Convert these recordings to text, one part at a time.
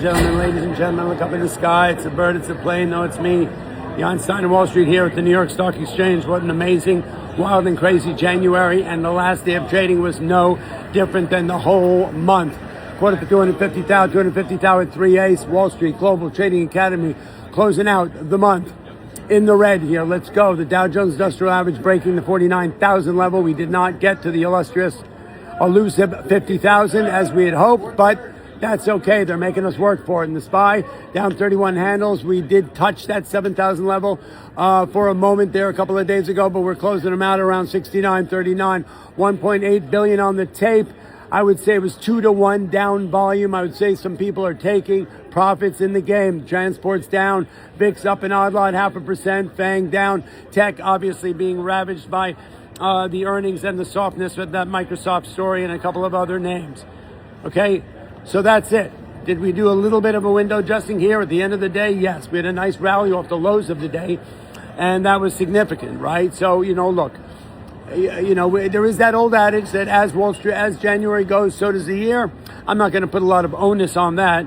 Gentlemen, ladies and gentlemen, look up in the sky. It's a bird, it's a plane. No, it's me, the Einstein of Wall Street here at the New York Stock Exchange. What an amazing, wild and crazy January. And the last day of trading was no different than the whole month. Quarter for 250,000 at 3 ace. Wall Street Global Trading Academy closing out the month in the red here. Let's go. The Dow Jones Industrial Average breaking the 49,000 level. We did not get to the illustrious, elusive 50,000 as we had hoped, but that's okay. They're making us work for it. And the SPY down 31 handles. We did touch that 7,000 level for a moment there a couple of days ago, but we're closing them out around 69.39. 1.8 billion on the tape. I would say it was 2-to-1 down volume. I would say some people are taking profits in the game. Transport's down. VIX up an odd lot, 0.5%. FANG down. Tech obviously being ravaged by the earnings and the softness with that Microsoft story and a couple of other names. Okay, so that's it. Did we do a little bit of a window dressing here at the end of the day? Yes, we had a nice rally off the lows of the day, and that was significant, right? So, look, there is that old adage that as Wall Street, as January goes, so does the year. I'm not going to put a lot of onus on that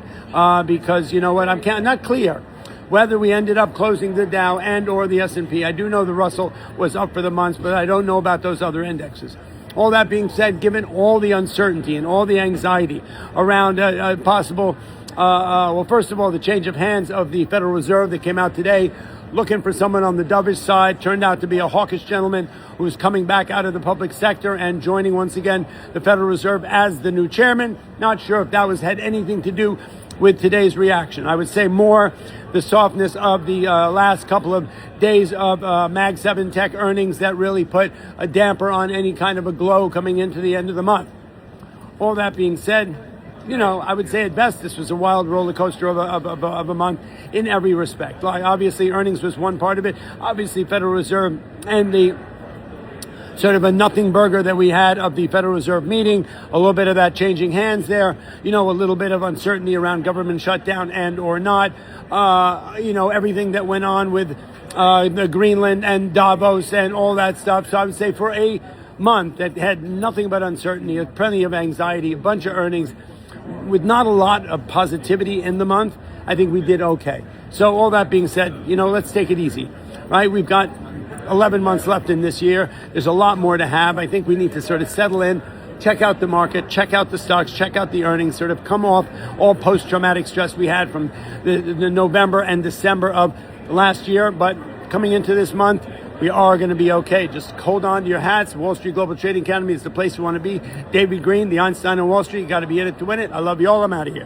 because, you know what, I'm not clear whether we ended up closing the Dow and or the S&P. I do know the Russell was up for the months, but I don't know about those other indexes. All that being said, given all the uncertainty and all the anxiety around possible, well, first of all, the change of hands of the Federal Reserve that came out today, looking for someone on the dovish side, turned out to be a hawkish gentleman who is coming back out of the public sector and joining once again the Federal Reserve as the new chairman. Not sure if that had anything to do with today's reaction. I would say more the softness of the last couple of days of Mag 7 tech earnings that really put a damper on any kind of a glow coming into the end of the month. All that being said, I would say at best this was a wild roller coaster of a month in every respect. Like obviously earnings was one part of it. Obviously Federal Reserve and the sort of a nothing burger that we had of the Federal Reserve meeting, a little bit of that changing hands there, a little bit of uncertainty around government shutdown and or not, everything that went on with the Greenland and Davos and all that stuff. So I would say for a month that had nothing but uncertainty, plenty of anxiety, a bunch of earnings, with not a lot of positivity in the month, I think we did okay. So all that being said, let's take it easy, right? We've got 11 months left in this year. There's a lot more to have. I think we need to sort of settle in, check out the market, check out the stocks, check out the earnings, sort of come off all post-traumatic stress we had from the November and December of last year. But coming into this month, we are going to be okay. Just hold on to your hats. Wall Street Global Trading Academy is the place you want to be. David Green, the Einstein of Wall Street. You got to be in it to win it. I love you all. I'm out of here.